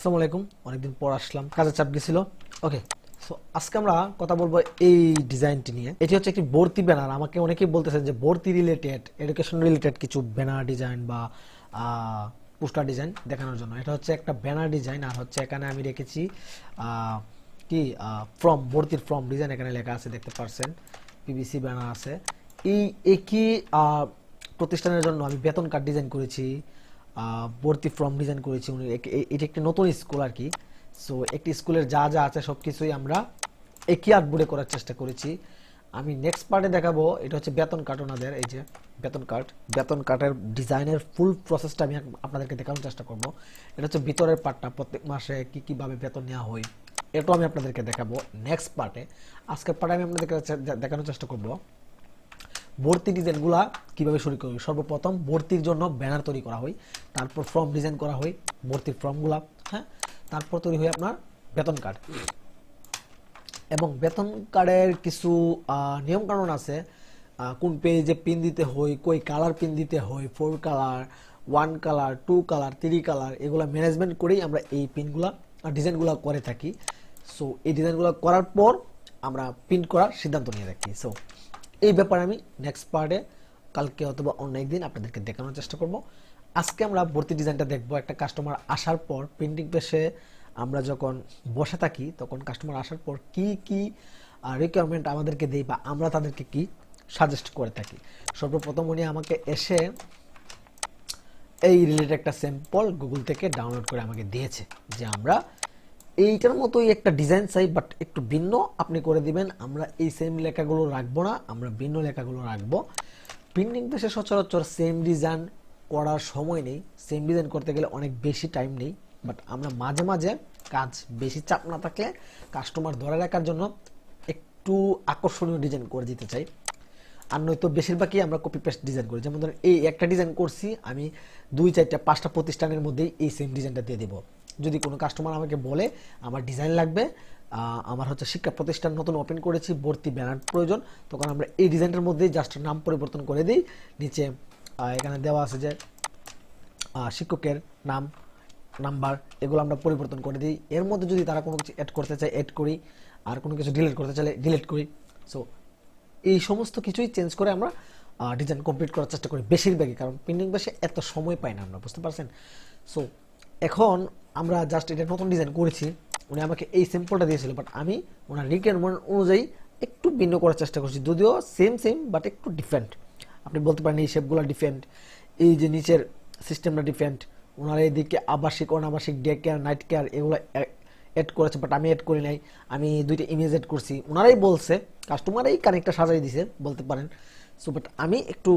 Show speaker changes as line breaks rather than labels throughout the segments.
আসসালামু আলাইকুম। অনেকদিন পর আসলাম, কাজের চাপ গেছিল। ওকে, সো আজকে আমরা কথা বলবো এই ডিজাইনটি নিয়ে। এটি হচ্ছে একটি ভর্তি ব্যানার। আমাকে অনেকেই বলতেছেন যে ভর্তি রিলেটেড, এডুকেশন রিলেটেড কিছু ব্যানার ডিজাইন বা পোস্টার ডিজাইন দেখানোর জন্য। এটা হচ্ছে একটা ব্যানার ডিজাইন, আর হচ্ছে এখানে আমি রেখেছি আহ, কি ফর্ম, ভর্তির ফর্ম ডিজাইন এখানে লেখা আছে, দেখতে পারছেন। পিভিসি ব্যানার আছে। এই একই প্রতিষ্ঠানের জন্য আমি বেতন কার্ড ডিজাইন করেছি, ভর্তি ফর্ম ডিজাইন করেছি। এটি একটি নতুন স্কুল আর কি। সো একটি স্কুলের যা যা আছে সব কিছুই আমরা একই আর্টবোর্ডে করার চেষ্টা করেছি। আমি নেক্সট পার্টে দেখাবো, এটা হচ্ছে বেতন কার্ড ওনাদের। এই যে বেতন কার্ডের ডিজাইনের ফুল প্রসেসটা আমি আপনাদেরকে দেখানোর চেষ্টা করব। এটা হচ্ছে ভিতরের পার্টটা, প্রত্যেক মাসে কীভাবে বেতন নেওয়া হয় এটাও আমি আপনাদেরকে দেখাবো নেক্সট পার্টে। আজকের পার্টে আমি আপনাদেরকে দেখানোর চেষ্টা করব ভর্তি ডিজাইনগুলা কিভাবে শুরু করি। সর্বপ্রথম ভর্তির জন্য ব্যানার তৈরি করা হয়, তারপর ফর্ম ডিজাইন করা হয়, ভর্তির ফর্মগুলা, হ্যাঁ, তারপর তৈরি হয় আপনার বেতন কার্ড। এবং বেতন কার্ডের কিছু নিয়ম কানুন আছে। কোন পেজে পিন দিতে হয়, কই কালার পিন দিতে হয়, 4 কালার, 1 কালার, 2 কালার, 3 কালার, এগুলো ম্যানেজমেন্ট করেই আমরা এই পিনগুলা ডিজাইনগুলো করে থাকি। সো এই ডিজাইনগুলো করার পর আমরা প্রিন্ট করার সিদ্ধান্ত নিয়ে রাখি। সো এই ব্যাপারে আমি নেক্সট পার্টে কালকে অথবা অন্য একদিন আপনাদেরকে দেখানোর চেষ্টা করব। আজকে আমরা ভর্তি ডিজাইনটা দেখবো। একটা কাস্টমার আসার পর প্রিন্টিং পেশে আমরা যখন বসে থাকি, তখন কাস্টমার আসার পর কি কি রিকোয়ারমেন্ট আমাদেরকে দেই বা আমরা তাদেরকে কি সাজেস্ট করে থাকি। সর্বপ্রথম উনি আমাকে এসে এই রিলেটেড একটা স্যাম্পল গুগল থেকে ডাউনলোড করে আমাকে দিয়েছে যে আমরা এইটার মতোই একটা ডিজাইন চাই, বাট একটু ভিন্ন আপনি করে দিবেন। আমরা এই সেম লেখাগুলো রাখবো না, আমরা ভিন্ন লেখাগুলো রাখবো। প্রিন্টিং পেশে সচরাচর সেম ডিজাইন করার সময় নেই, সেম ডিজাইন করতে গেলে অনেক বেশি টাইম নেই। বাট আমরা মাঝে মাঝে কাজ বেশি চাপ না থাকলে কাস্টমার ধরে রাখার জন্য একটু আকর্ষণীয় ডিজাইন করে দিতে চাই। আর নয়তো বেশিরভাগই আমরা কপি পেস্ট ডিজাইন করি। যেমন ধরেন এই একটা ডিজাইন করছি আমি, 2, 4, 5টা প্রতিষ্ঠানের মধ্যেই এই সেম ডিজাইনটা দিয়ে দেবো। যদি কোনো কাস্টমার আমাকে বলে আমার ডিজাইন লাগবে, আমার হচ্ছে শিক্ষা প্রতিষ্ঠান নতুন ওপেন করেছি, ভর্তি ব্যানার প্রয়োজন, তখন আমরা এই ডিজাইনটার মধ্যেই জাস্ট নাম পরিবর্তন করে দিই। নিচে এখানে দেওয়া আছে যে শিক্ষকের নাম, নাম্বার, এগুলো আমরা পরিবর্তন করে দিই। এর মধ্যে যদি তারা কোনো কিছু অ্যাড করতে চায় অ্যাড করি, আর কোনো কিছু ডিলিট করতে চাইলে ডিলিট করি। সো এই সমস্ত কিছুই চেঞ্জ করে আমরা ডিজাইন কমপ্লিট করার চেষ্টা করি বেশিরভাগই, কারণ প্রিন্টিং বেশি এত সময় পাই না আমরা, বুঝতে পারছেন। সো এখন আমরা জাস্ট এটা নতুন ডিজাইন করেছি। উনি আমাকে এই স্যাম্পলটা দিয়েছিল, বাট আমি ওনার রিকোয়ারমেন্ট অনুযায়ী একটু ভিন্ন করার চেষ্টা করছি, যদিও সেম সেম বাট একটু ডিফারেন্ট। আপনি বলতে পারেন এই শেপগুলো ডিফারেন্ট, এই যে নিচের সিস্টেমটা ডিফারেন্ট। ওনার এইদিকে আবাসিক অনাবাসিক ডে কেয়ার, নাইট কেয়ার, এগুলো অ্যাড করেছে, বাট আমি অ্যাড করি নাই। আমি 2টা ইমেজ অ্যাড করছি, ওনারাই বলছে, কাস্টমারই কানেক্টটা সাজাই দিছে বলতে পারেন। সো বাট আমি একটু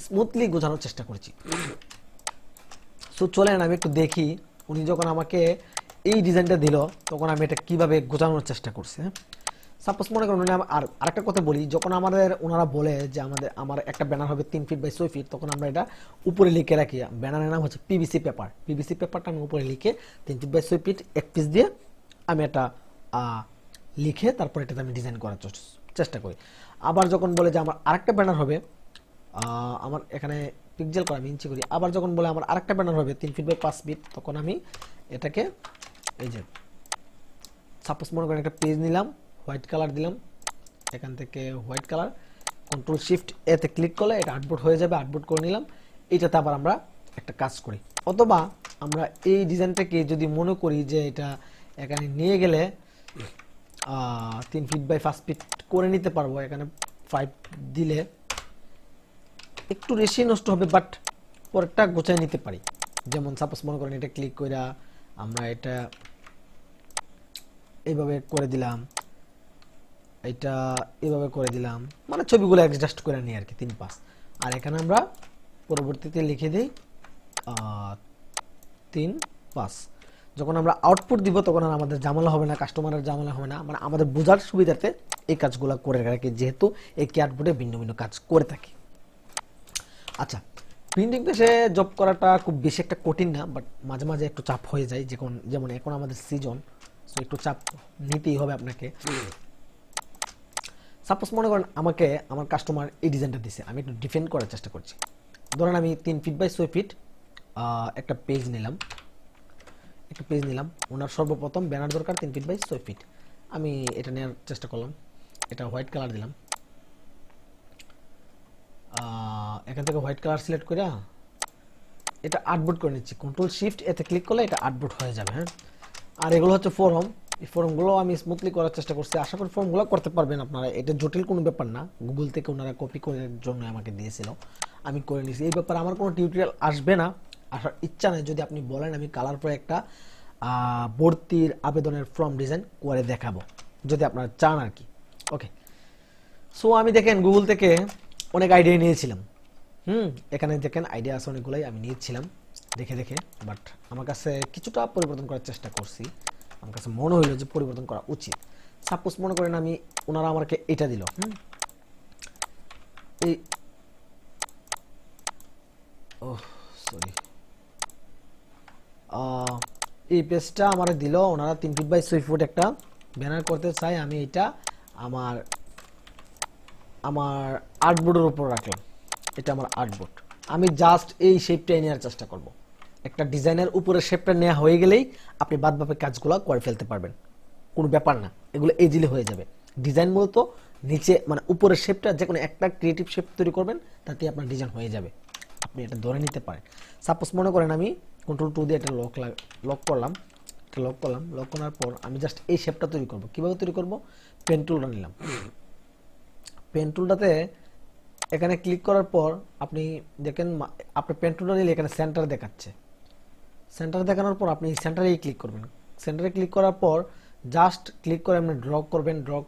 স্মুথলি গোছানোর চেষ্টা করছি। সো চলেন আমি একটু দেখি উনি যখন আমাকে এই ডিজাইনটা দিল তখন আমি এটা কিভাবে গোছানোর চেষ্টা করছি। হ্যাঁ, সাপোজ মনে করেন আর আরেকটা কথা বলি, যখন ওনারা বলে যে আমার একটা ব্যানার হবে 3 ফিট বাই 6 ফিট, তখন আমরা এটা উপরে লিখে রাখি। ব্যানারের নাম হচ্ছে পিভিসি পেপার। পিভিসি পেপারটা আমি উপরে লিখে 3 ফিট বাই 6 ফিট এক পিস দিয়ে আমি এটা লিখে তারপর এটাতে আমি ডিজাইন করার চেষ্টা করি। আবার যখন বলে যে আমার আরেকটা ব্যানার হবে, আমার এখানে পিক্সেল করা আমি ইঞ্চি করি। আবার যখন বলে আমার আরেকটা ব্যানার হবে 3 ফিট বাই 5 ফিট, তখন আমি এটাকে এই যে সাপোজ মনে করেন একটা পেজ নিলাম, হোয়াইট কালার দিলাম, এখান থেকে হোয়াইট কালার, কন্ট্রোল শিফট এতে ক্লিক করলে এটা আউটপুট হয়ে যাবে। আউটপুট করে নিলাম, এইটাতে আবার আমরা একটা কাজ করি। অথবা আমরা এই ডিজাইনটাকে যদি মনে করি যে এটা এখানে নিয়ে গেলে 3 ফিট বাই 5 ফিট করে নিতে পারবো, এখানে 5 দিলে একটু বেশি নষ্ট হবে, বাট পরেরটা গোছায় নিতে পারি। যেমন সাপোজ মনে করেন এটা ক্লিক করে আমরা এটা এইভাবে করে দিলাম, এটা এইভাবে করে দিলাম, মানে ছবিগুলো অ্যাডজাস্ট করে নিই আর কি 3-5। আর এখানে আমরা পরবর্তীতে লিখে দিই 3-5। যখন আমরা আউটপুট দিব তখন আর আমাদের ঝামেলা হবে না, কাস্টমারের ঝামেলা হবে না, মানে আমাদের বোঝার সুবিধার্থে এই কাজগুলো করে রাখি, যেহেতু এই কিবোর্ডে ভিন্ন ভিন্ন কাজ করে থাকি। আচ্ছা, প্রিন্টিং পেশে জব করাটা খুব বেশি একটা কঠিন না, বাট মাঝে মাঝে একটু চাপ হয়ে যায়। যেমন এখন আমাদের সিজন, সো একটু চাপ নিতেই হবে আপনাকে। সাপোজ মনে করেন আমাকে আমার কাস্টমার এই ডিজাইনটা দিছে, আমি একটু ডিফেন্ড করার চেষ্টা করছি। ধরেন আমি 3 ফিট বাই 6 ফিট একটা পেজ নিলাম, একটা পেজ নিলাম, ওনার সর্বপ্রথম ব্যানার দরকার 3 ফিট বাই 6 ফিট। আমি এটা নেওয়ার চেষ্টা করলাম, এটা হোয়াইট কালার দিলাম, এখান থেকে হোয়াইট কালার সিলেক্ট করে এটা আর্টবোর্ড করে নিচ্ছি। কন্ট্রোল শিফট এতে ক্লিক করলে এটা আর্টবোর্ড হয়ে যাবে। হ্যাঁ, আর এগুলো হচ্ছে ফর্ম, এই ফর্মগুলো আমি স্মুথলি করার চেষ্টা করছি, আশা করি ফর্মগুলো করতে পারবেন আপনারা। এটা জটিল কোনো ব্যাপার না, গুগল থেকে ওনারা কপি করার জন্য আমাকে দিয়েছিল, আমি করে নিয়েছি। এই ব্যাপারে আমার কোনো টিউটোরিয়াল আসবে না, আসার ইচ্ছা নেই। যদি আপনি বলেন আমি কালার পরে একটা ভর্তির আবেদনের ফর্ম ডিজাইন করে দেখাবো, যদি আপনারা চান আর কি। ওকে, সো আমি দেখেন গুগল থেকে অনেক আইডিয়া নিয়েছিলাম। এখানে দেখেন আইডিয়া আছে অনেকগুলাই, আমি নিয়েছিলাম দেখে দেখে, বাট আমার কাছে কিছুটা পরিবর্তন করার চেষ্টা করছি। আমার কাছে মনে হইলো যে পরিবর্তন করা উচিত। সাপোজ মনে করেন আমি, ওনারা আমাকে এটা দিল, এই সরি এই পেজটা আমার দিল, ওনারা 3 ফিট বাই 6 ফুট একটা ব্যানার করতে চাই। আমি এটা আমার আর্টবোর্ডের উপর রাখলাম, এটা আমার আর্টবোর্ড। আমি জাস্ট এই শেপটাই নেওয়ার চেষ্টা করব। একটা ডিজাইনের উপরে শেপটা নেওয়া হয়ে গেলেই আপনি বাদবাকি কাজগুলো করে ফেলতে পারবেন, কোনো ব্যাপার না, এগুলো ইজিলি হয়ে যাবে। ডিজাইন মূলত নিচে মানে উপরের শেপটা যে কোনো একটা ক্রিয়েটিভ শেপ তৈরি করবেন, তাতে আপনার ডিজাইন হয়ে যাবে, আপনি এটা ধরে নিতে পারেন। সাপোজ মনে করেন আমি কন্ট্রোল 2 দিয়ে একটা লক করলাম, লক করার পর আমি জাস্ট এই শেপটা তৈরি করব। কিভাবে তৈরি করব? পেন টুলটা নিলাম, পেন টুলটাতে এখানে ক্লিক করার পর আপনি দেখেন, আপনি পেন টুলটা নিলে এখানে সেন্টার দেখাচ্ছে। সেন্টার দেখানোর পর আপনি সেন্টারেই ক্লিক করবেন। সেন্টারে ক্লিক করার পর জাস্ট ক্লিক করে আপনি ড্র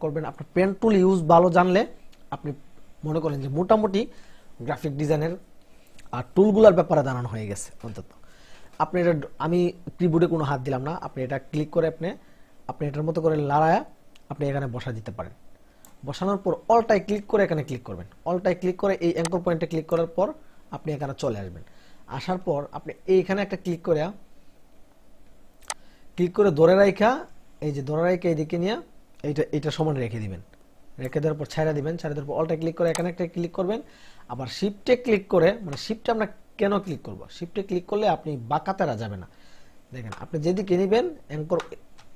করবেন। আপনার পেন টুল ইউজ ভালো জানলে আপনি মনে করেন যে মোটামুটি গ্রাফিক ডিজাইনের আর টুলগুলোর ব্যাপারে জানানো হয়ে গেছে অন্তত। আপনি এটা, আমি কিবোর্ডে কোনো হাত দিলাম না, আপনি এটা ক্লিক করে আপনি এটার মতো করে লড়ায়া আপনি এখানে বসা দিতে পারেন। বসানোর পর অলটাই ক্লিক করে এখানে ক্লিক করবেন। অলটাই ক্লিক করে এই অ্যাঙ্কর পয়েন্টে ক্লিক করার পর আপনি এখানে চলে আসবেন। আসার পর আপনি এইখানে একটা ক্লিক করে ধরে রাখা, এই যে ধরে রাখা এইদিকে নিয়ে এইটা সমান রেখে দিবেন। রেখে দেওয়ার পর ছাড়া দিবেন। ছাড়া দেওয়ার পর অলটা ক্লিক করে এখানে একটা ক্লিক করবেন। আবার শিফটে ক্লিক করে, মানে শিফটে আমরা কেন ক্লিক করব? শিফটে ক্লিক করলে আপনি বাঁকা তেরা যাবে না। দেখেন আপনি যেদিকে নেবেন অ্যাঙ্কর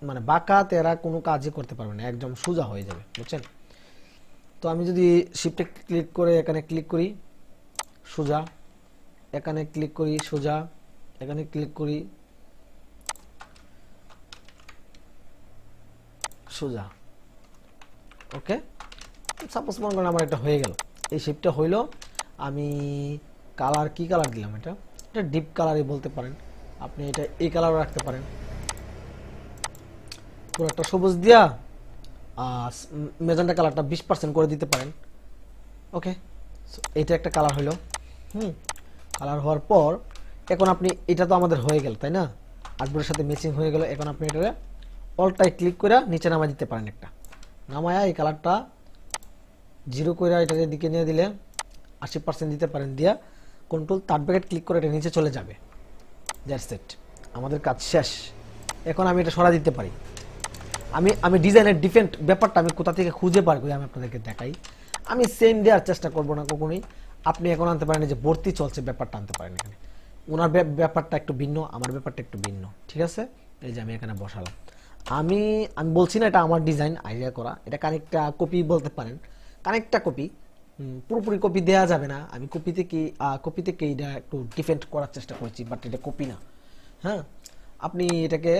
মানে বাঁকা তেরা কোনো কাজই করতে পারবেন না, একদম সোজা হয়ে যাবে, বুঝছেন? তো আমি যদি শিফটে ক্লিক করে এখানে ক্লিক করি সোজা, এখানে ক্লিক করি সোজা, এখানে ক্লিক করি সোজা, ওকে। সাপোজ মনে করেন আমার এটা হয়ে গেল, এই শেপটা হইল। আমি কালার কি কালার দিলাম? এটা ডিপ কালারই বলতে পারেন, আপনি এটা এই কালারও রাখতে পারেন। পুরো একটা সবুজ দিয়া মেজেন্টা কালারটা 20% করে দিতে পারেন, ওকে। এটা একটা কালার হইলো। কালার হওয়ার পর এখন আপনি, এটা তো আমাদের হয়ে গেল তাই না, আর্টবোর্ডের সাথে ম্যাচিং হয়ে গেল। এখন আপনি এটা অলটাই ক্লিক করে নিচে নামাই দিতে পারেন, একটা নামায়া এই কালারটা 0 করে এটার দিকে নিয়ে দিলে 80% দিতে পারেন। দিয়া কন্ট্রোল 3 ব্র্যাকেট ক্লিক করে এটা নিচে চলে যাবে। দ্যাটস ইট, আমাদের কাজ শেষ। এখন আমি এটা সরা দিতে পারি। আমি ডিজাইনের ডিফারেন্ট ব্যাপারটা আমি কোথা থেকে খুঁজে পারবো আমি আপনাদেরকে দেখাই। আমি সেম দেওয়ার চেষ্টা করবো না কখনোই। আপনি এখন আনতে পারেন যে ভর্তি চলছে ব্যাপারটা আনতে পারেন এখানে। ওনার ব্যাপারটা একটু ভিন্ন, আমার ব্যাপারটা একটু ভিন্ন, ঠিক আছে। এই যে আমি এখানে বসালাম। আমি বলছি না এটা আমার ডিজাইন আইডিয়া করা, এটা কানেকটা কপি বলতে পারেন, কানেকটা কপি, পুরোপুরি কপি দেওয়া যাবে না। আমি কপি থেকে এটা একটু ডিফেন্ড করার চেষ্টা করেছি, বাট এটা কপি না। হ্যাঁ, আপনি এটাকে,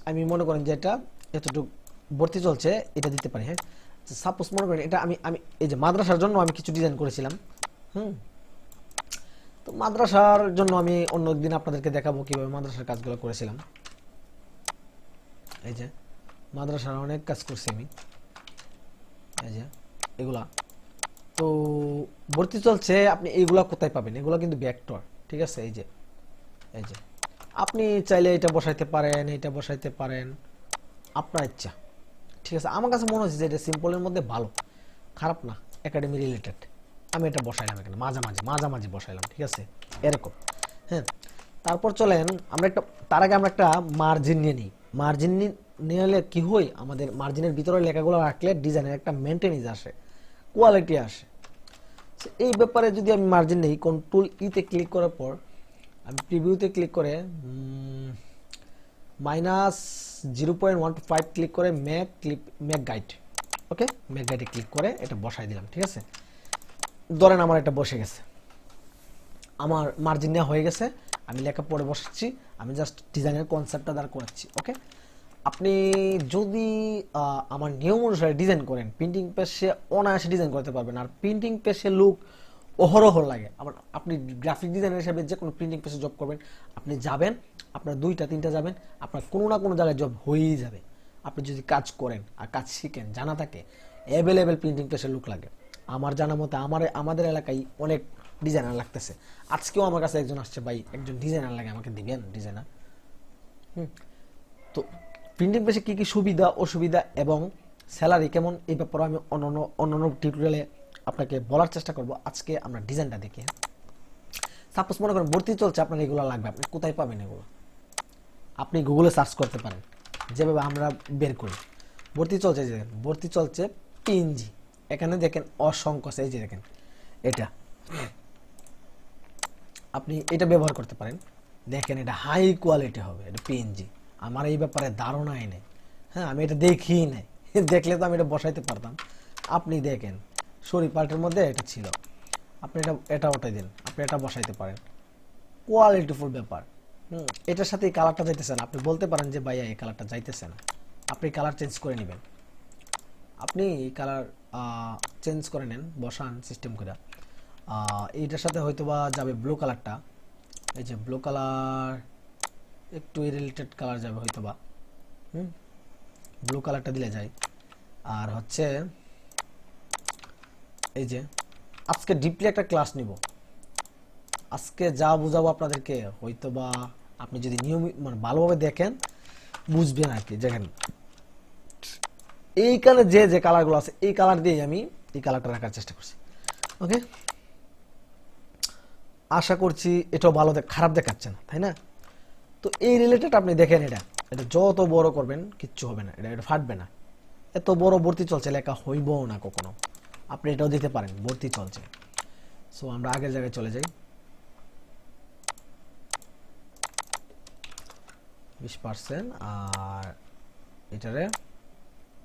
আমি মনে করেন যে এটা এতটুকু ভর্তি চলছে, এটা দিতে পারি। হ্যাঁ, সাপোজ মনে করেন এটা আমি এই যে মাদ্রাসার জন্য আমি কিছু ডিজাইন করেছিলাম। তো মাদ্রাসার জন্য আমি অন্য একদিন আপনাদেরকে দেখাবো কিভাবে মাদ্রাসার কাজগুলো করেছিলাম। এই যে মাদ্রাসার অনেক কাজ করছি আমি, এই যে এগুলা তো ভর্তি চলছে। আপনি এইগুলা কোথায় পাবেন? এগুলা কিন্তু ভেক্টর, ঠিক আছে। এই যে আপনি চাইলে এটা বসাইতে পারেন, এটা বসাইতে পারেন, আপনার ইচ্ছা, ঠিক আছে। আমার কাছে মনে হচ্ছে যে এটা সিম্পলের মধ্যে ভালো, খারাপ না, একাডেমি রিলেটেড। আমি এটা বসাইলাম এখানে মাঝামাঝি বসাইলাম, ঠিক আছে, এরকম। হ্যাঁ, তারপর চলেন আমরা একটা, তার আগে আমরা একটা মার্জিন নিয়ে নিই। মার্জিন নিলে কি হয়, আমাদের মার্জিনের ভিতরে লেখাগুলো রাখলে ডিজাইনের একটা মেনটেনেন্স আসে, কোয়ালিটি আসে। এই ব্যাপারে যদি আমি মার্জিন নেই, কন্ট্রোল ইতে ক্লিক করার পর আমি প্রিভিউতে ক্লিক করে -0.125 ক্লিক করে মেক গাইড। ওকে, মেক গাইডে ক্লিক করে এটা বসাই দিলাম। ঠিক আছে, ধরেন আমার এটা বসে গেছে, আমার মার্জিন নেওয়া হয়ে গেছে, আমি লেখা পড়ে বসাচ্ছি, আমি জাস্ট ডিজাইনের কনসেপ্টটা দাঁড় করাচ্ছি। ওকে, আপনি যদি আমার নিয়ম অনুসারে ডিজাইন করেন, প্রিন্টিং পেজে অনায়াসে ডিজাইন করতে পারবেন। আর প্রিন্টিং পেজে লুক অহরহ লাগে। আবার আপনি গ্রাফিক ডিজাইনার হিসেবে যে কোনো প্রিন্টিং পেজে জব করবেন, আপনি যাবেন, আপনার 2টা 3টা যাবেন, আপনার কোনো না কোনো জায়গায় জব হয়েই যাবে। আপনি যদি কাজ করেন আর কাজ শিখেন, জানা থাকে, অ্যাভেলেবেল প্রিন্টিং পেজে লুক লাগে। আমার জানা মতে আমাদের এলাকায় অনেক ডিজাইনার লাগতেছে। আজকেও আমার কাছে একজন আসছে, ভাই একজন ডিজাইনার লাগে, আমাকে দিবেন ডিজাইনার। তো প্রিন্টিং পেজে কী কী সুবিধা অসুবিধা এবং স্যালারি কেমন, এই ব্যাপারে আমি অন্য টিউটোরিয়ালে আপনাকে বলার চেষ্টা করব। আজকে আমরা ডিজাইনটা দেখি। সাপোজ মনে করেন ভর্তি চলছে, আপনার এগুলো লাগবে, আপনি কোথায় পাবেন এগুলো? আপনি গুগলে সার্চ করতে পারেন, যেভাবে আমরা বের করি। ভর্তি চলছে, যে ভর্তি চলছে পিএনজি, এখানে দেখেন অসংখ্য, এই যে দেখেন এটা, আপনি এটা ব্যবহার করতে পারেন। দেখেন এটা হাই কোয়ালিটি হবে, এটা পিএনজি। আমার এই ব্যাপারে ধারণাই নেই, হ্যাঁ, আমি এটা দেখিই নাই, দেখলে তো আমি এটা বসাইতে পারতাম। আপনি দেখেন সরি পার্টের মধ্যে এটা ছিল, আপনি এটা ওটাই দিন, আপনি এটা বসাইতে পারেন। কোয়ালিটিফুল ব্যাপার। এটার সাথে এই কালারটা যাইতেছে না, আপনি বলতে পারেন যে ভাইয়া এই কালারটা যাইতেছে না, আপনি কালার চেঞ্জ করে নেবেন। আপনি এই কালার চেঞ্জ করে নেন, বসান সিস্টেম করে। এইটার সাথে হয়তো বা যাবে ব্লু কালারটা, এই যে ব্লু কালার, একটু রিলেটেড কালার যাবে হয়তো বা, ব্লু কালারটা দিলে যায়। আর হচ্ছে এই যে আজকে ডিপলি একটা ক্লাস নিব, আজকে যা বুঝাবো আপনাদেরকে হয়তো বা আপনি যদি নিয়মিত মানে ভালোভাবে দেখেন বুঝবেন আর কি। দেখেন এইখানে যে কালারগুলো আছে, এই কালার দিয়ে আমি এই কালারটা রাখার চেষ্টা করছি। ওকে, আশা করছি এটাও ভালো খারাপ দেখাচ্ছে না, তাই না? তো এই রিলেটেড আপনি দেখেন, এটা যত বড় করবেন কিচ্ছু হবে না, এটা ফাটবে না। এত বড় ভর্তি চলছে, লেখা হইবও না কখনো। আপনি এটাও দিতে পারেন, ভর্তি চলছে। সো আমরা আগের জায়গায় চলে যাই, 20%, আর এটারে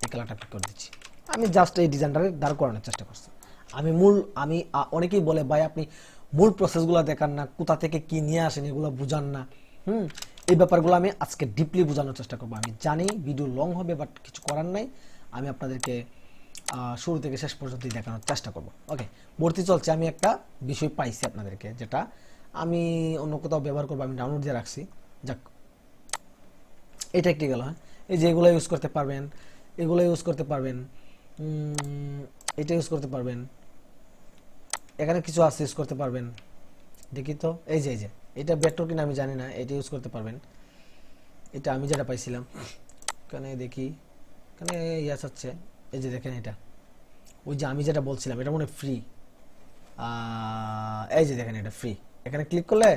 এই কালারটা পিক করে দিচ্ছি। আমি জাস্ট এই ডিজাইনটারে দাঁড় করানোর চেষ্টা করছি। আমি অনেকেই বলে ভাই আপনি মূল প্রসেসগুলো দেখান না, কোথা থেকে কি নিয়ে আসেন এগুলো বুঝান না। এই ব্যাপারগুলো আমি আজকে ডিপলি বোঝানোর চেষ্টা করবো। আমি জানি ভিডিও লং হবে, বাট কিছু করার নাই, আমি আপনাদেরকে শুরু থেকে শেষ পর্যন্ত দেখানোর চেষ্টা করব। ওকে, ভর্তি চলছে, আমি একটা বিষয় পাইছি আপনাদেরকে, যেটা আমি অন্য কোথাও ব্যবহার করবো, আমি ডাউনলোড দিয়ে রাখছি। যাক, এটা একটি গেল। হ্যাঁ, এই যে এগুলো ইউজ করতে পারবেন, এগুলো ইউজ করতে পারবেন, এটা ইউজ করতে পারবেন, এখানে কিছু আছে ইউজ করতে পারবেন। দেখি তো, এই যে এটা বেটার কিনা আমি জানি না, এটা ইউজ করতে পারবেন। এটা আমি যেটা পাইছিলাম, এখানে দেখি, এখানে ইয়াস হচ্ছে, এই যে দেখেন এটা, ওই যে আমি যেটা বলছিলাম, এটা মনে ফ্রি। এই যে দেখেন এটা ফ্রি, এখানে ক্লিক করলে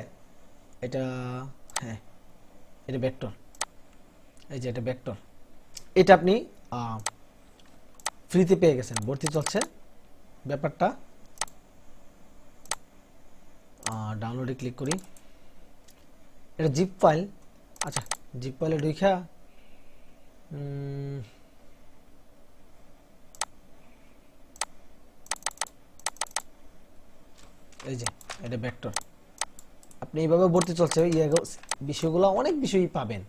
এটা, হ্যাঁ এটা ভেক্টর, এই যে এটা ভেক্টর, এটা আপনি ফ্রিতে পেয়ে গেছেন। ভর্তি চলছে ব্যাপারটা, ডাউনলোডে ক্লিক করি, এটা জিপ ফাইল। আচ্ছা, জিপ ফাইলে ঢুকা এই যে এটা ভেক্টর। আপনি এইভাবে ভর্তি চলছে বিষয়গুলো, অনেক বিষয়ই পাবেন।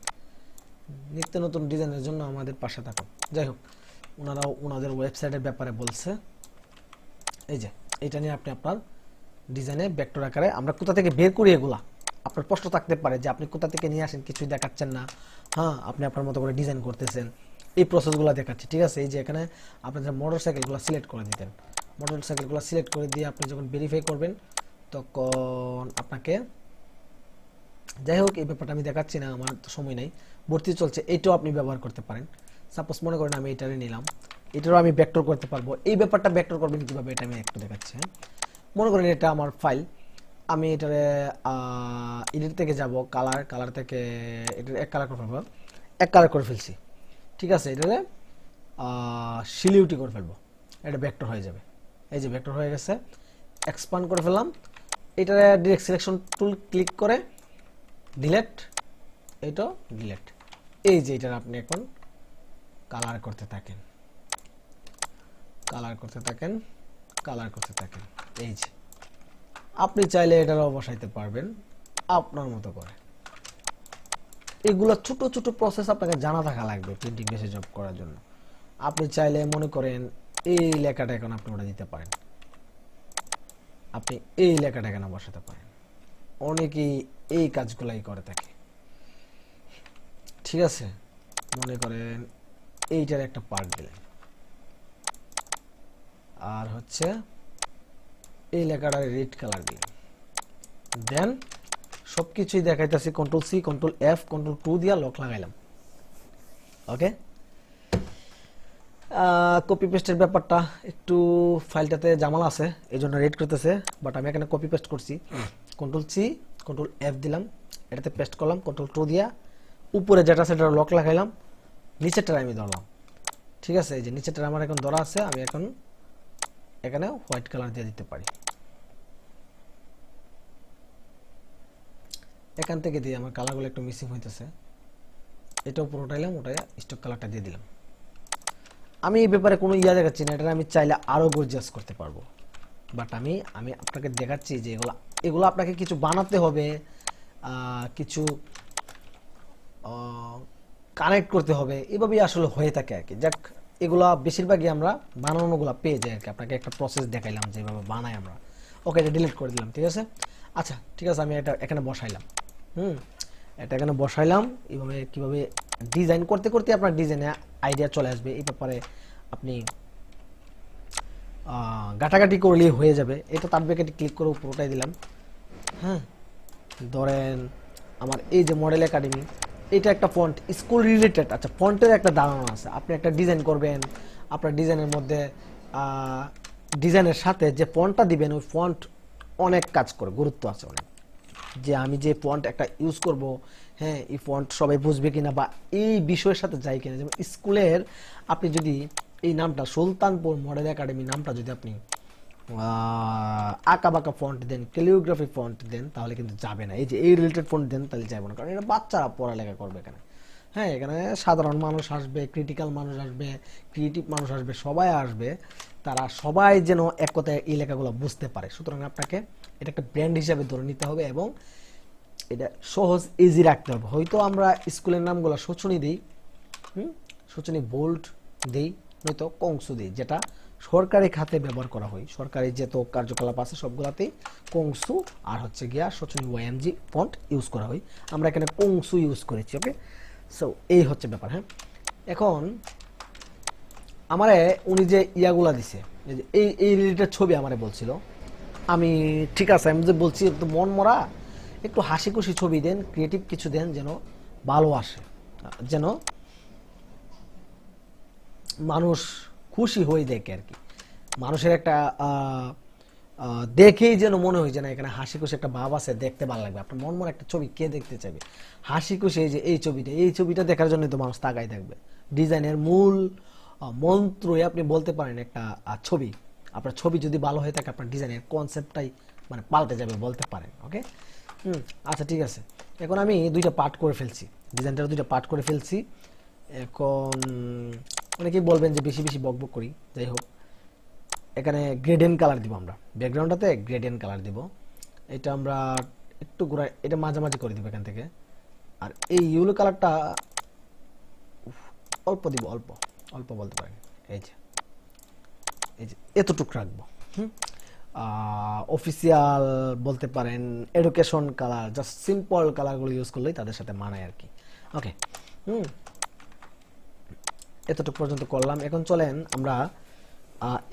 নিত্য নতুন ডিজাইনের জন্য আমাদের পাশে থাকুন। যাই হোক, ওনারাও ওনাদের ওয়েবসাইটের ব্যাপারে বলছে। এই যে এটা নিয়ে আপনি আপনার ডিজাইনে ভেক্টর আকারে, আমরা কোথা থেকে বের করি এগুলা, আপনার প্রশ্ন থাকতে পারে যে আপনি কোথা থেকে নিয়ে আসেন, কিছুই দেখাচ্ছেন না। হ্যাঁ, আপনি আপনার মতো করে ডিজাইন করতেছেন, এই প্রসেসগুলো দেখাচ্ছি। ঠিক আছে, এই যে এখানে আপনাদের মোটর সাইকেলগুলো সিলেক্ট করে দিতেন, মোটর সাইকেলগুলো সিলেক্ট করে দিয়ে আপনি যখন ভেরিফাই করবেন তখন আপনাকে, যাই হোক এই ব্যাপারটা আমি দেখাচ্ছি না, আমার তো সময় নেই। ভর্তি চলছে, এইটাও আপনি ব্যবহার করতে পারেন। সাপোজ মনে করেন আমি এটারে নিলাম, এটারও আমি ভেক্টর করতে পারবো। এই ব্যাপারটা ভেক্টর করবেন কীভাবে, এটা আমি একটু দেখাচ্ছি। হ্যাঁ, মনে করেন এটা আমার ফাইল, আমি এটারে এডিট থেকে যাব, কালার থেকে এটা এক কালার করে ফেলছি। ঠিক আছে, এটারে শিলিউটি করে ফেলবো, এটা ভেক্টর হয়ে যাবে। এই যে ভেক্টর হয়ে গেছে, এক্সপান্ড করে ফেললাম। এটারে ডিরেক্ট সিলেকশন টুল ক্লিক করে ডিলেট, এইটাও ডিলেট। এই যে এটার আপনি এখন কালার করতে থাকেন, কালার করতে থাকেন, কালার করতে থাকেন। এই যে আপনি চাইলে এটারও বসাইতে পারবেন আপনার মতো করে। এগুলো ছোট ছোট প্রসেস আপনাকে জানা থাকা লাগবে প্রিন্টিং বেসে জব করার জন্য। আপনি চাইলে মনে করেন এই লেখাটা এখন আপনি ওটা দিতে পারেন, আপনি এই লেখাটা এখানে বসাতে পারেন। অনেকেই এই কাজগুলাই করে থাকে, ঠিক আছে। মনে করেন এইটার একটা পার্ট দিলেন, আর হচ্ছে এই লেখাটা রেড কালার দিলেন, দেন সবকিছুই দেখাইতেছি control C control F control 2 দিয়া লক লাগাইলাম। ওকে, কপি পেস্টের ব্যাপারটা একটু ফাইলটাতে জামাল আছে, এই জন্য রেড করতেছে, বাট আমি এখানে কপি পেস্ট করছি। কন্ট্রোল সি কন্ট্রোল এফ দিলাম, এটাতে পেস্ট করলাম, কন্ট্রোল 2 দিয়া উপরে যেটা সেটা লক লাগাইলাম, নিচেরটা আমি ধরলাম, ঠিক আছে। এই যে নিচেরটা আমার এখন ধরা আছে, আমি এখন এখানে হোয়াইট কালার দিয়ে দিতে পারি। এখান থেকে দিয়ে আমার কালারগুলো একটু মিসিং হইতেছে, এটা উপর উঠাইলাম, উঠাই স্টক কালারটা দিয়ে দিলাম। আমি এই ব্যাপারে কোনো ইয়া দেখাচ্ছি না, এটা আমি চাইলে আরো গর্জিয়াস করতে পারবো, বাট আমি আপনাকে দেখাচ্ছি যে এগুলো আপনাকে কিছু বানাতে হবে, কিছু কানেক্ট করতে হবে, এভাবেই আসলে হয়ে থাকে আর কি। যাক, এগুলা বেশিরভাগই আমরা বানানোগুলো পেয়ে যাই আর কি। আপনাকে একটা প্রসেস দেখাইলাম যেভাবে বানাই আমরা। ওকে, এটা ডিলিট করে দিলাম, ঠিক আছে। আচ্ছা ঠিক আছে, আমি এটা এখানে বসাইলাম। এটা এখানে বসাইলাম। এইভাবে কিভাবে ডিজাইন করতে করতে আপনার ডিজাইনে আইডিয়া চলে আসবে, এই ব্যাপারে আপনি গাটাগাটি করলেই হয়ে যাবে। এটা তার ব্যাকেটে ক্লিক করে পুরোটাই দিলাম। হ্যাঁ, ধরেন আমার এই যে মডেল একাডেমি, এটা একটা ফন্ট স্কুল রিলেটেড। আচ্ছা, ফন্টের একটা ধারণা আছে, আপনি একটা ডিজাইন করবেন, আপনার ডিজাইনের মধ্যে ডিজাইনের সাথে যে ফন্টটা দিবেন ওই ফন্ট অনেক কাজ করে, গুরুত্ব আছে অনেক, যে আমি যে ফন্ট একটা ইউজ করব, হ্যাঁ এই ফন্ট সবাই বুঝবে কিনা বা এই বিষয়ের সাথে যায় কিনা। যেমন স্কুলের আপনি যদি এই নামটা সুলতানপুর মডেল একাডেমি নামটা যদি আপনি আঁকা বাঁকা ফন্ট দেন, ক্যালিওগ্রাফি ফন্ট দেন, তাহলে কিন্তু যাবে না। এই যে এই রিলেটেড ফন্ট দেন, তাহলে যাবে না, কারণ এটা বাচ্চারা পড়ালেখা করবে এখানে। হ্যাঁ, এখানে সাধারণ মানুষ আসবে, ক্রিটিক্যাল মানুষ আসবে, ক্রিয়েটিভ মানুষ আসবে, সবাই আসবে, তারা সবাই যেন এক কথায় এই লেখাগুলো বুঝতে পারে। সুতরাং আপনাকে এটা একটা ব্র্যান্ড হিসাবে ধরে নিতে হবে এবং এটা সহজ ইজি রাখতে হবে। হয়তো আমরা স্কুলের নামগুলো শোচনী দিই, শোচনী বোল্ড দিই, নয়তো কংসু দিই, যেটা সরকারি খাতে ব্যবহার করা হয়। সরকারি যত কার্যকলাপ আছে সবগুলাতেই কংসু আর হচ্ছে গিয়া শোচনী ওএমজি ফন্ট ইউজ করা হয়। আমরা এখানে কংসু ইউজ করেছি। ওকে, সো এই হচ্ছে ব্যাপার। হ্যাঁ, এখন আমারে উনি যে ইয়াগুলা দিছে, এই রিলেটেড ছবি আমারে বলছিল, আমি ঠিক আছে, আমি যে বলছি একটু মন মরা, একটু হাসি খুশি ছবি দেন, ক্রিয়েটিভ কিছু দেন, যেন ভালো আসে, যেন মানুষ খুশি হয়ে দেখে আর কি। মানুষের একটা দেখেই যেন মনে হয় যে না, এখানে হাসি খুশি একটা ভাব আছে, দেখতে ভালো লাগবে। আপনার মন মনে একটা ছবি কে দেখতে চাইবে? হাসি খুশি এই যে এই ছবিটা দেখার জন্য তো মানুষ তাকাই থাকবে। ডিজাইনের মূল মন্ত্রই আপনি বলতে পারেন একটা ছবি। আপনার ছবি যদি ভালো হয়ে থাকে, আপনার ডিজাইনের কনসেপ্টটাই মানে পাল্টে যাবে বলতে পারেন। ওকে, আচ্ছা ঠিক আছে। এখন আমি দুইটা পার্ট করে ফেলছি, ডিজাইনটার দুইটা পার্ট করে ফেলছি। এখন অনেকেই বলবেন যে বেশি বেশি বকবক করি, যাই হোক, এখানে গ্রেডিয়েন্ট কালার দিব আমরা, ব্যাকগ্রাউন্ডটাতে গ্রেডিয়েন্ট কালার দিব। এটা আমরা একটু ঘুরাই, এটা মাঝামাঝি করে দিব এখান থেকে। আর এই ইউলো কালারটা অল্প দিব, অল্প অল্প বলতে পারেন। এই যে এতটুকু রাখবো। অফিসিয়াল বলতে পারেন, এডুকেশন কালার, জাস্ট সিম্পল কালারগুলো ইউজ করলেই তাদের সাথে মানায় আর কি। ওকে, এতটুকু পর্যন্ত করলাম। এখন চলেন আমরা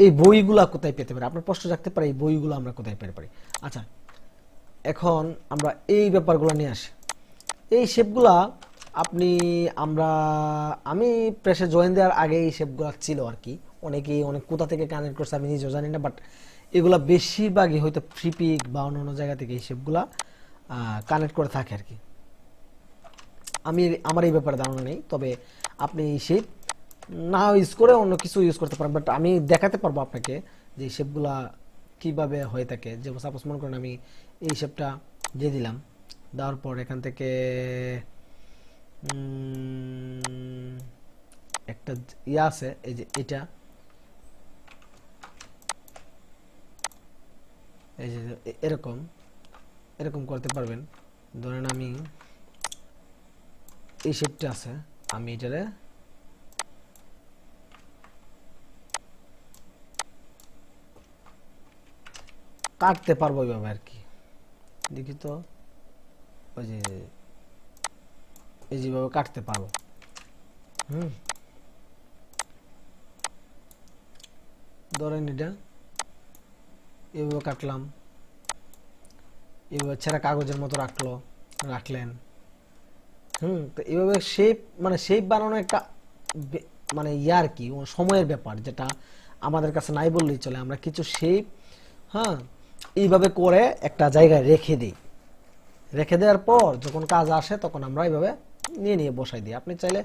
এই বইগুলা কোথায় পেতে পারি। আপনার প্রশ্ন রাখতে পারে এই বইগুলো আমরা কোথায় পেতে পারি। আচ্ছা, এখন আমরা এই ব্যাপারগুলো নিয়ে আসি। এই শেপগুলা আমি প্রেসে জয়েন দেওয়ার আগে এই শেপগুলা ছিল আর কি। অনেকেই অনেক কোথা থেকে কানেক্ট করছে আমি নিজেও জানি না, বাট এগুলা বেশিরভাগই হয়তো ফ্রিপিক বা অন্য জায়গা থেকে এই শেপগুলা কানেক্ট করে থাকে আর কি। আমার এই ব্যাপারে ধারণা নেই, তবে আপনি এই শেপ না ইউজ করে অন্য কিছু ইউজ করতে পারেন, বাট আমি দেখাতে পারবো আপনাকে যে শেপগুলা কিভাবে হয়ে থাকে। যেমন সাপোজ মনে করেন আমি এই শেপটা দিয়ে দিলাম, দেওয়ার পর এখান থেকে একটা ইয়া আছে, এই যে এটা, এই যে এরকম এরকম করতে পারবেন। ধরেন আমি এই শেপটা আছে, আমি এটারে কাটতে পারবো এইভাবে আর কি। দেখি তো, ওই যে এই যেভাবে কাটতে পারবো। ধরেন এটা এইভাবে কাটলাম, এইভাবে ছেঁড়া কাগজের মতো রাখলেন। তো এইভাবে শেপ, মানে শেপ বানানো একটা মানে ইয়ার কি সময়ের ব্যাপার, যেটা আমাদের কাছে নাই বললেই চলে। আমরা কিছু শেপ এইভাবে করে একটা জায়গায় রেখে দিই। রেখে দেওয়ার পর যখন কাজ আসে তখন আমরা এইভাবে নিয়ে বসাই দিই। আপনি চাইলে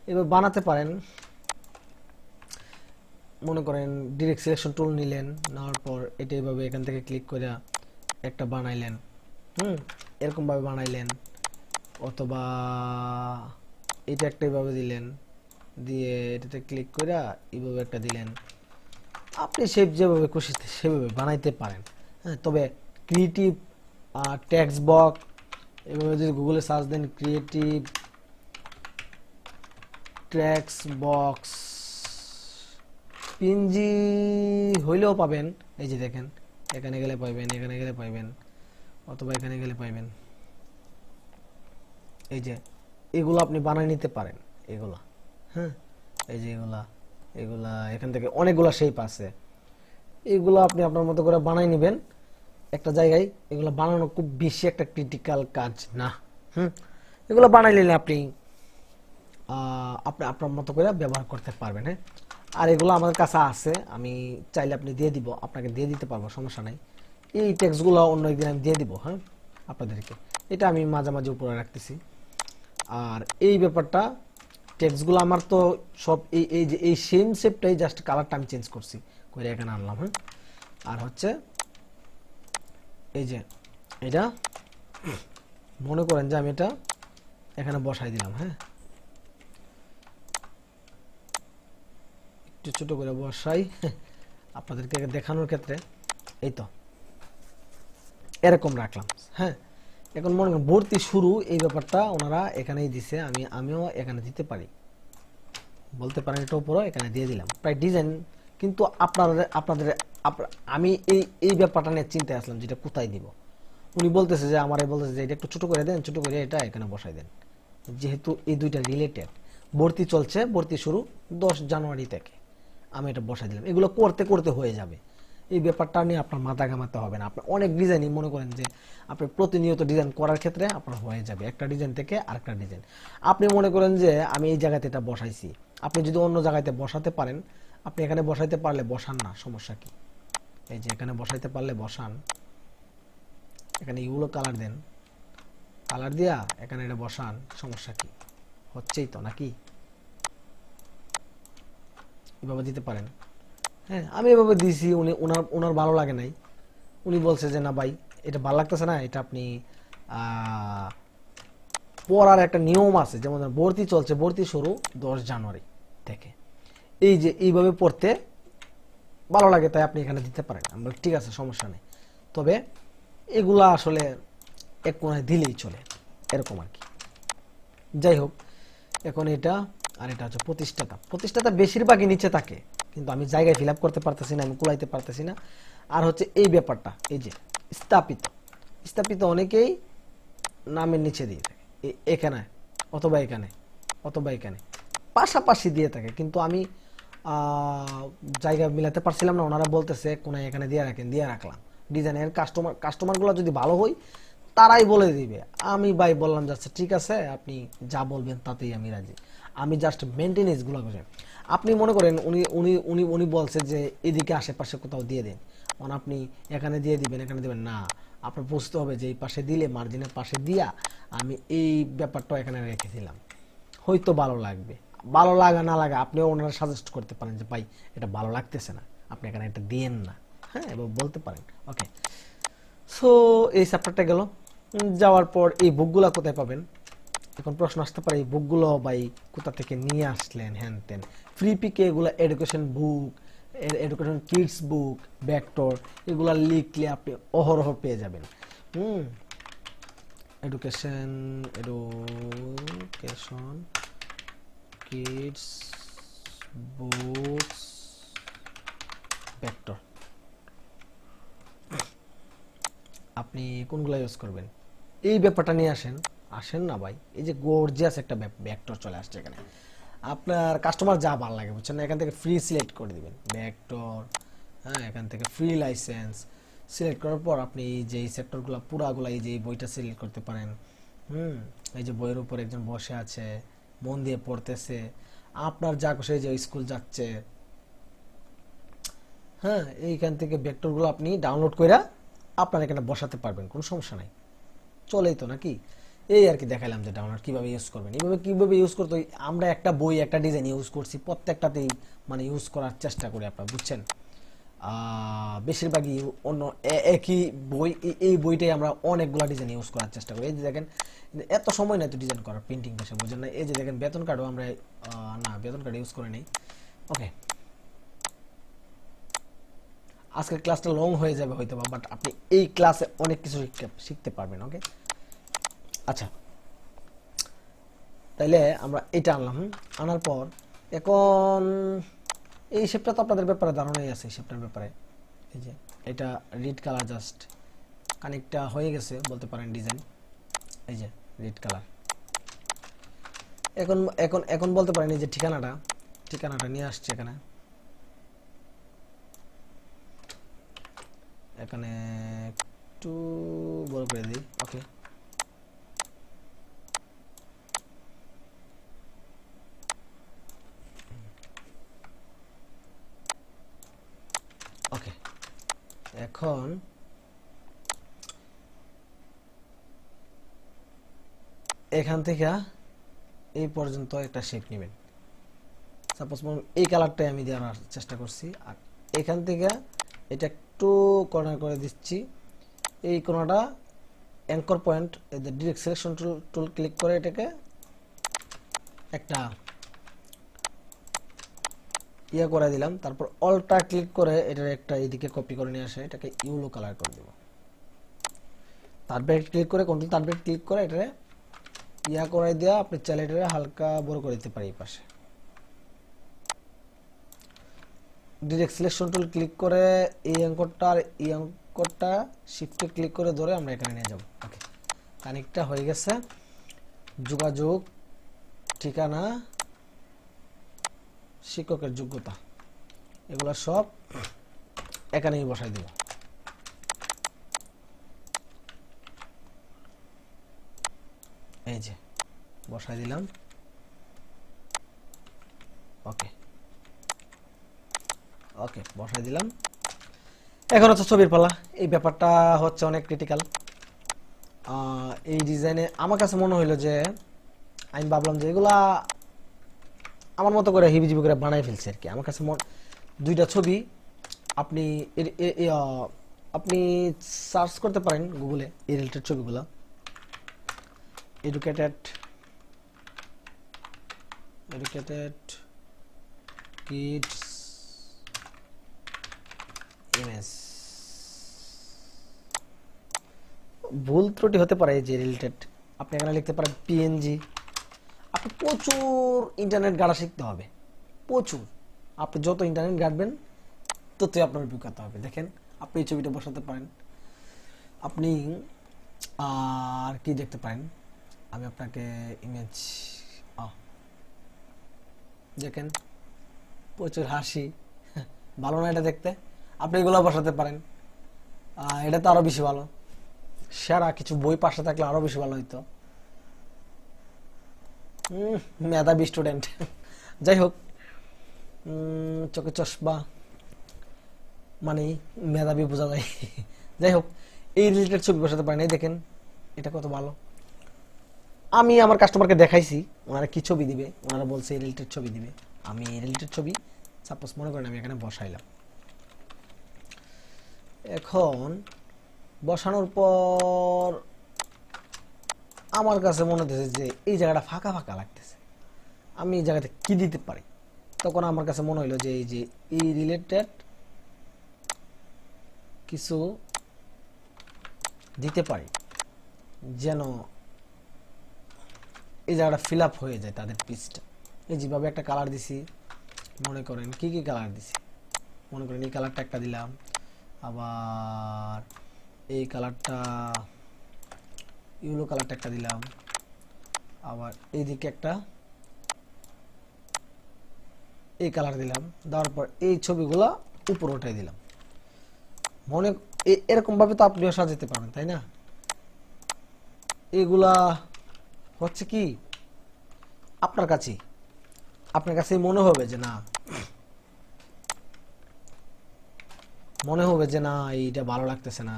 এভাবে বানাতে পারেন। মনে করেন ডিরেক্ট সিলেকশন টুল নিলেন, নেওয়ার পর এটা এইভাবে এখান থেকে ক্লিক করে একটা বানাইলেন, এরকম ভাবে বানাইলেন, অথবা এটা একটা এইভাবে দিলেন, দিয়ে এটাতে ক্লিক করে এইভাবে একটা দিলেন। আপনি শেপ যেভাবে খুশি সেভাবে বানাইতে পারেন। তবে ক্রিয়েটিভ টেক্সট বক্স, এভাবে যদি গুগলে সার্চ দেন ক্রিয়েটিভ টেক্সট বক্স পিএনজি হইলেও পাবেন। এই যে দেখেন, এখানে গেলে পাইবেন, এখানে গেলে পাইবেন, অথবা এখানে গেলে পাইবেন। এই যে এগুলো আপনি বানাই নিতে পারেন, এগুলা। এই যে এগুলা এখান থেকে অনেকগুলা শেপ আছে, এগুলো আপনি আপনার মতো করে বানাই নেবেন একটা জায়গায়। এগুলো বানানো খুব বেশি একটা ক্রিটিক্যাল কাজ না। এগুলো বানাই নিলে আপনি আপনার মতো করে ব্যবহার করতে পারবেন। আর এগুলো আমাদের কাছে আছে, আমি চাইলে আপনি দিয়ে দিব, আপনাকে দিয়ে দিতে পারবো, সমস্যা নাই। এই টেক্সটগুলো অন্য একদিন আমি দিয়ে দিব আপনাদেরকে। এটা আমি মাঝে মাঝে উপরে রাখতেছি। আর এই ব্যাপারটা টেক্সটগুলো আমার তো সব এই যে এই সেম শেপটাই, জাস্ট কালারটা আমি চেঞ্জ করছি করে এখানে আনলাম। আর হচ্ছে এই যে এটা মনে করেন যে আমি এটা এখানে বসাই দিলাম। একটু ছোট করে বসাই আপনাদেরকে দেখানোর ক্ষেত্রে। এই তো এরকম রাখলাম। এখন মনে করেন ভর্তি শুরু, এই ব্যাপারটা ওনারা এখানেই দিছে, আমিও এখানে দিতে পারি, বলতে পারেন এটা উপরে এখানে দিয়ে দিলাম প্রায় ডিজাইন। কিন্তু আপনাদের আমি এই ব্যাপারটা নিয়ে চিন্তায় আসলাম, যেটা কোথায় দিব। উনি বলতেছে যে আমার বলতেছে যে এটা একটু ছোট করে দেন, ছোট করে এটা এখানে বসাই দেন। যেহেতু এই দুইটা রিলেটেড, ভর্তি চলছে, ভর্তি শুরু 10 জানুয়ারি থেকে, আমি এটা বসাই দিলাম। এগুলো করতে করতে হয়ে যাবে, এই ব্যাপারটা নিয়ে আপনার মাথা ঘামাতে হবে না। আপনার অনেক ডিজাইনই মনে করেন যে আপনি প্রতিনিয়ত ডিজাইন করার ক্ষেত্রে আপনার হয়ে যাবে, একটা ডিজাইন থেকে আরেকটা ডিজাইন। আপনি মনে করেন যে আমি এই জায়গাতে এটা বসাইছি, আপনি যদি অন্য জায়গাতে বসাতে পারেন, আপনি এখানে বসাইতে পারলে বসান না, সমস্যা কি। এই যে এখানে বসাইতে পারলে বসান, এখানে ইউলো কালার দেন, কালার দিয়া এখানে এটা বসান, সমস্যা কি, হচ্ছেই তো নাকি। এভাবে দিতে পারেন। আমি এভাবে দিয়েছি, ওনার ভালো লাগে নাই, উনি বলছে যে না ভাই এটা ভালো লাগতেছে না, এটা আপনি পড়ার একটা নিয়ম আছে, যেমন ভর্তি চলছে, ভর্তি শুরু 10 জানুয়ারি থেকে, এই যে এইভাবে পড়তে ভালো লাগে, তাই আপনি এখানে দিতে পারেন। আমরা ঠিক আছে, সমস্যা নেই, তবে এগুলা আসলে এক কোনায় দিলেই চলে, এরকম আর কি। যাই হোক, এখন এটা আর এটা হচ্ছে প্রতিষ্ঠাতা বেশিরভাগই নিচে থাকে, কিন্তু আমি জায়গায় ফিল আপ করতে পারতেছি না, আমি কুলাইতে পারতেছি না। আর হচ্ছে এই ব্যাপারটা, এই যে স্থাপিত অনেকেই নামের নিচে দিয়ে থাকে, এখানে অথবা এখানে অথবা এখানে পাশাপাশি দিয়ে থাকে, কিন্তু আমি জায়গা মিলাতে পারছিলাম না। ওনারা বলতেছে কোনায় এখানে দিয়ে রাখেন, দিয়ে রাখলাম। ডিজাইনের কাস্টমারগুলো যদি ভালো হয় তারাই বলে দিবে। আমি ভাই বললাম যাচ্ছে ঠিক আছে, আপনি যা বলবেন তাতেই আমি রাজি, আমি জাস্ট মেনটেনেন্সগুলো করে। আপনি মনে করেন উনি বলছে যে এদিকে আশেপাশে কোথাও দিয়ে দেন, আপনি এখানে দিয়ে দিবেন, এখানে দিবেন না, আপনার বুঝতে হবে যে এই পাশে দিলে, মার্জিনের পাশে দিয়া আমি এই ব্যাপারটা এখানে রেখে দিলাম, হয়তো ভালো লাগবে। ভালো লাগা না লাগা আপনিও ওনারা সাজেস্ট করতে পারেন যে ভাই এটা ভালো লাগতেছে না, আপনি এখানে এটা দিয়েন না, এবার বলতে পারেন। ওকে, সো এই চ্যাপ্টারটা গেল। যাওয়ার পর এই বুকগুলা কোথায় পাবেন, এখন প্রশ্ন আসতে পারে এই বুকগুলো ভাই কোথা থেকে নিয়ে আসলেন, হ্যান তেন। ফ্রি পিকে এগুলো এডুকেশন বুক, এডুকেশন কিডস বুক, ভেক্টর, এগুলা লিখলে আপনি অহরহ পেয়ে যাবেন। এডুকেশন কিডস বুকস ভেক্টর, আপনি কোনগুলো ইউজ করবেন এই ব্যাপারটা নিয়ে আসেন না ভাই। এই যে গর্জিয়াস একটা ভেক্টর চলে আসছে এখানে, আপনার কাস্টমার যা ভালো লাগে বুঝছেন না, এখান থেকে ফ্রি সিলেক্ট করে দিবেন ভেক্টর। হ্যাঁ, এখান থেকে ফ্রি লাইসেন্স সিলেক্ট করার পর আপনি এই যে সেক্টরগুলো পুরাগুলো, এই যে এই বইটা সিলেক্ট করতে পারেন। এই যে বইয়ের উপর একজন বসে আছে, মন দিয়ে পড়তেছে, আপনার যা খুশি, যে স্কুল যাচ্ছে। হ্যাঁ, এইখান থেকে ভেক্টরগুলো আপনি ডাউনলোড করে আপনার এখানে বসাতে পারবেন, কোনো সমস্যা নাই, চলেই তো নাকি। এই আর কি দেখাইলাম যে ডাউনলোড কিভাবে ইউজ করবেন। এইভাবে কিভাবে ইউজ করতে হয়, আমরা একটা বই একটা ডিজাইন ইউজ করছি, প্রত্যেকটাতেই মানে ইউজ করার চেষ্টা করি আপনারা বুঝছেন। বেশিরভাগই অন্য একই বই, এই বইটাই আমরা অনেকগুলো ডিজাইন ইউজ করার চেষ্টা করি। এই যে দেখেন, এত সময় নাই তো ডিজাইন করার, প্রিন্টিং ভাষা বুঝেন না। এই যে দেখেন বেতন কার্ডও আমরা না, বেতন কার্ড ইউজ করে নেই। ওকে, আজকের ক্লাসটা লং হয়ে যাবে হয়তো, বাট আপনি এই ক্লাসে অনেক কিছু শিখতে পারবেন। ওকে, আচ্ছা, তাইলে আমরা এটা আনলাম। আনার পর এখন এই শেপটা তো আপনাদের ব্যাপারে ধারণাই আছে, শেপটার ব্যাপারে। এই যে এটা রেড কালার, জাস্ট কানেক্টটা হয়ে গেছে বলতে পারেন ডিজাইন। এই যে রেড কালার। এখন এখন এখন বলতে পারেন এই যে ঠিকানাটা নিয়ে আসছে এখানে। এখানে একটু বড় করে দিই। ওকে, ওকে, এখন এখান থেকে এই পর্যন্ত একটা শেপ নেবেন। সাপোজ এই কালারটাই আমি দেওয়ার চেষ্টা করছি, আর এখান থেকে এটা একটু কর্নার করে দিচ্ছি। এই কোণাটা অ্যাঙ্কর পয়েন্ট, এই যে ডিরেক্ট সিলেকশন টুল ক্লিক করে এটাকে একটা ইয়ে করে দিলাম। তারপর অল্টা ক্লিক করে এটার একটা এইদিকে কপি করে নিয়ে আসে, এটাকে ইউলো কালার করে দেব। তারপরে ক্লিক করে কন্ট্রোল তারপরে ক্লিক করে এটারে ইয়া করে দেওয়া, আপনি চাইলে এটারে হালকা বড় করে দিতে পারি এই পাশে। ডিরেক্ট সিলেকশন টুল ক্লিক করে এই অ্যাঙ্করটা আর এই অ্যাঙ্করটা শিফটে ক্লিক করে ধরে আমরা এখানে নিয়ে যাব। ওকে, কানেক্টটা হয়ে গেছে। যোগাযোগ, ঠিকানা, শিক্ষকের যোগ্যতা, এগুলো সব এখানেই বসাই দিব। এই যে বসাই দিলাম। ওকে, ওকে, বসাই দিলাম। এখন হচ্ছে ছবির পালা। এই ব্যাপারটা হচ্ছে অনেক ক্রিটিক্যাল। এই ডিজাইনে আমার কাছে মনে হইলো যে আমি ভাবলাম যে এগুলা আমার মতো করে হিবিজিবি করে বানাই ফেলছে আর কি। আমার কাছে দুইটা ছবি আপনি আপনি সার্চ করতে পারেন গুগলে এই রিলেটেড ছবিগুলো। এডুকেটেড কিডস ইমেজ, ভুল ত্রুটি হতে পারে যে রিলেটেড, আপনি এখানে লিখতে পারেন পিএনজি। আপনি প্রচুর ইন্টারনেট গাড়া শিখতে হবে, প্রচুর। আপনি যত ইন্টারনেট ঘাটবেন ততই আপনার অভিজ্ঞতা হবে। দেখেন, আপনি এই ছবিটা বসাতে পারেন। আপনি আর কি দেখতে পারেন, আমি আপনাকে ইমেজ দেখেন, প্রচুর হাসি, ভালো না এটা দেখতে? আপনি এগুলো বসাতে পারেন। এটা তো আরো বেশি ভালো, সেরা কিছু বই পাশে থাকলে আরো বেশি ভালো হইতো। মেধাবী স্টুডেন্ট। যাই হোক, চোখে চশমা মানে মেধাবী বোঝা যায়। যাই হোক, এই রিলেটেড ছবি বসাতে পারেন। এই দেখেন, এটা কত ভালো। আমি আমার কাস্টমারকে দেখাইছি, ওনারা কি ছবি দিবে, ওনারা বলছে এই রিলেটেড ছবি দিবে। আমি এই রিলেটেড ছবি সাপোজ মনে করেন আমি এখানে বসাইলাম। এখন বসানোর পর আমার কাছে মনে হচ্ছে যে এই জায়গাটা ফাঁকা ফাঁকা লাগতেছে, আমি এই জায়গাতে কি দিতে পারি। তখন আমার কাছে মনে হলো যে এই যে এই রিলেটেড কিছু দিতে পারি, যেন এই জায়গাটা ফিল আপ হয়ে যায় তাদের পিসটা। এই যেভাবে একটা কালার দিছি, মনে করেন কি কি কালার দিছি, মনে করেন এই কালারটা একটা দিলাম, আবার এই কালারটা ইয়েলো কালারটা একটা দিলাম, আবার এইদিকে একটা এই কালার দিলাম, দেওয়ার পর এই ছবিগুলা উপরে উঠাই দিলাম। মনে এরকম ভাবে তো আপনিও সাজাতে পারেন, তাই না? এগুলা হচ্ছে কি আপনার কাছেই মনে হবে যে না, এইটা ভালো লাগতেছে না,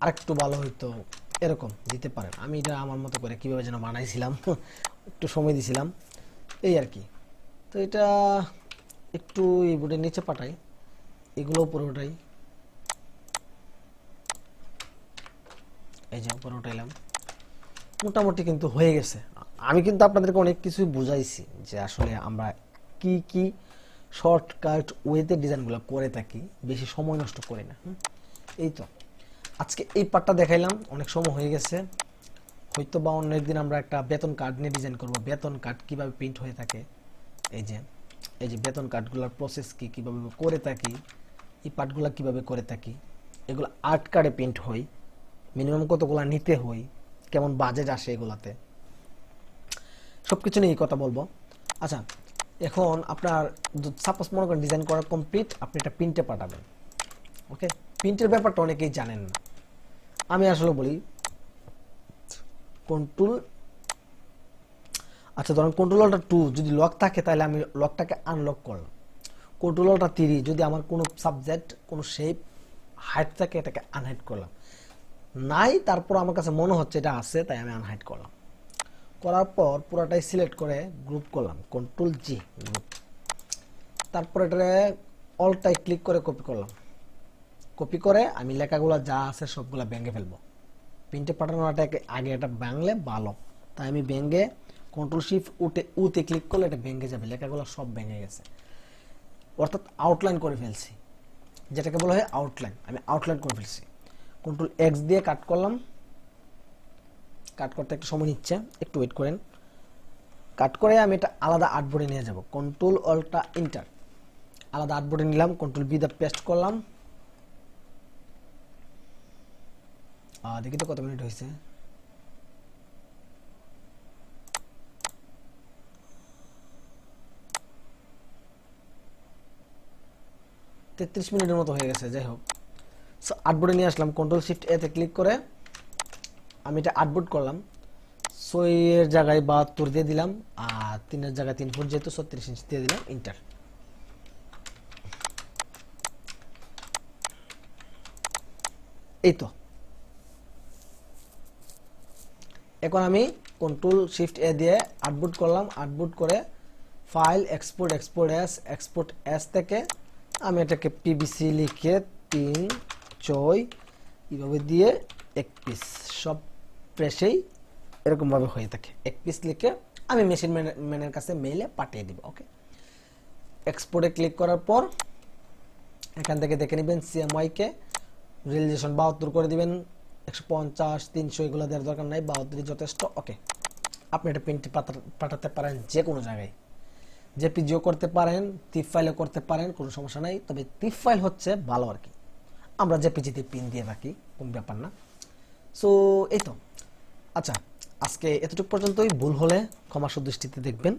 আরেকটু ভালো হইতো, এরকম দিতে পারেন। আমি এটা আমার মতো করে কিভাবে যেন বানাইছিলাম, একটু সময় দিছিলাম, এই আর কি। তো এটা একটু এই বোর্ডের নিচে পাঠাই, এগুলো উপরে উঠাই, এই যে উপরে উঠাইলাম, মোটামুটি কিন্তু হয়ে গেছে। আমি কিন্তু আপনাদেরকে অনেক কিছুই বুঝাইছি যে আসলে আমরা কি কি শর্টকাট ওয়েতে ডিজাইনগুলো করে থাকি, বেশি সময় নষ্ট করি না। এই তো আজকে এই পার্টটা দেখাইলাম, অনেক সময় হয়ে গেছে, হয়তো বা অন্য একদিন আমরা একটা বেতন কার্ড নিয়ে ডিজাইন করব। বেতন কার্ড কিভাবে প্রিন্ট হয়ে থাকে, এই যে বেতন কার্ডগুলোর প্রসেস কি, কিভাবে করে থাকি, এই পার্টগুলো কিভাবে করে থাকি, এগুলো আর্ট কার্ডে প্রিন্ট হয়, মিনিমাম কতগুলো নিতে হয়, কেমন বাজেট আসে, এগুলাতে সবকিছু নিয়ে কথা বলবো। আচ্ছা, এখন আপনার সাপোজ মনে করেন ডিজাইন করা কমপ্লিট, আপনি এটা প্রিন্টে পাঠাবেন। ওকে, প্রিন্টের ব্যাপারটা অনেকেই জানেন না, আমি আসলে বলি কন্ট্রোল, আচ্ছা ধরেন কন্ট্রোল অল্টার 2 যদি লক থাকে তাহলে আমি লকটাকে আনলক করলাম, কন্ট্রোল অল্টার 3 যদি আমার কোনো সাবজেক্ট কোনো শেপ হাইট থাকে এটাকে আনহাইড করলাম, নাই তারপর আমার কাছে মনে হচ্ছে এটা আছে তাই আমি আনহাইড করলাম। করার পর পুরোটাই সিলেক্ট করে গ্রুপ করলাম, কন্ট্রোল জি গ্রুপ, তারপর এটা অলটাই ক্লিক করে কপি করলাম, কপি করে আমি লেখাগুলো যা আছে সবগুলা ভেঙে ফেলবো। প্রিন্টে পাঠানোটাকে আগে এটা ভাঙলে ভালো, তাই আমি ভেঙে কন্ট্রোল শিফট উতে ক্লিক করলে এটা ভেঙে যাবে, লেখাগুলো সব ভেঙে গেছে, অর্থাৎ আউটলাইন করে ফেলছি, যেটাকে বলা হয় আউটলাইন, আমি আউটলাইন করে ফেলছি। কন্ট্রোল এক্স দিয়ে কাট করলাম, কাট করতে একটু সময় নিচ্ছে, একটু ওয়েট করেন। কাট করে আমি এটা আলাদা আর্টবোর্ডে নিয়ে যাব, কন্ট্রোল অল্টা এন্টার, আলাদা আর্টবোর্ডে নিলাম, কন্ট্রোল বি দা পেস্ট করলাম। দেখি তো কত মিনিট হয়েছে, তেত্রিশ মিনিটের মতো হয়ে গেছে। যাই হোক, সো আর্টবোর্ডে নিয়ে আসলাম, কন্ট্রোল শিফট এতে ক্লিক করে আমি এটা আর্টবোর্ড করলাম। 6 এর জায়গায় 72 দিয়ে দিলাম, আর 3 এর জায়গায় 3 ফুট যেহেতু 36 ইঞ্চি দিয়ে দিলাম, ইন্টার। এই তো এখন আমি কন্ট্রোল শিফট এ দিয়ে আর্টবোর্ড করলাম, আর্টবোর্ড করে ফাইল এক্সপোর্ট, এক্সপোর্ট এস থেকে আমি এটাকে পিবিসি লিখে 3 6 এইভাবে দিয়ে এক পিস, সব প্রেসেই এরকমভাবে হয়ে থাকে, এক পিস লিখে আমি মেশিন ম্যানের কাছে মেইলে পাঠিয়ে দিব। ওকে, এক্সপোর্টে ক্লিক করার পর এখান থেকে দেখে নেবেন সিএমওয়াই কে রিয়েলাইজেশন 72 করে দিবেন, 150 300 এগুলো দেওয়ার দরকার নাই, 72 যথেষ্ট। ওকে, আপনি এটা প্রিন্ট পাঠাতে পারেন যে কোনো জায়গায়, জেপিজিও করতে পারেন, টিপ ফাইলও করতে পারেন, কোনো সমস্যা নাই, তবে টিপ ফাইল হচ্ছে ভালো আর কি, আমরা জেপিজিতে পিন দিয়ে রাখি, কোনো ব্যাপার না। সো এই তো, আচ্ছা আজকে এতটুকু পর্যন্তই, ভুল হলে ক্ষমা সুদৃষ্টিতে দেখবেন,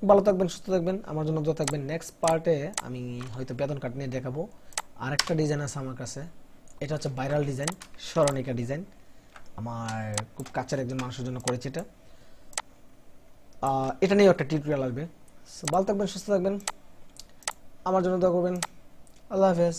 ভালো থাকবেন, সুস্থ থাকবেন, আমার জন্য দোয়া থাকবেন। নেক্সট পার্টে আমি হয়তো বেতন কাট নিয়ে দেখাবো, আর একটা ডিজাইন আছে আমার কাছে, এটা হচ্ছে ভাইরাল ডিজাইন, স্মরণিকা ডিজাইন, আমার খুব কাছের একজন মানুষের জন্য করেছি এটা, এটা নিয়েও একটা টিউটোরিয়াল আসবে। ভালো থাকবেন, সুস্থ থাকবেন, আমার জন্য দোয়া করবেন, আল্লাহ হাফেজ।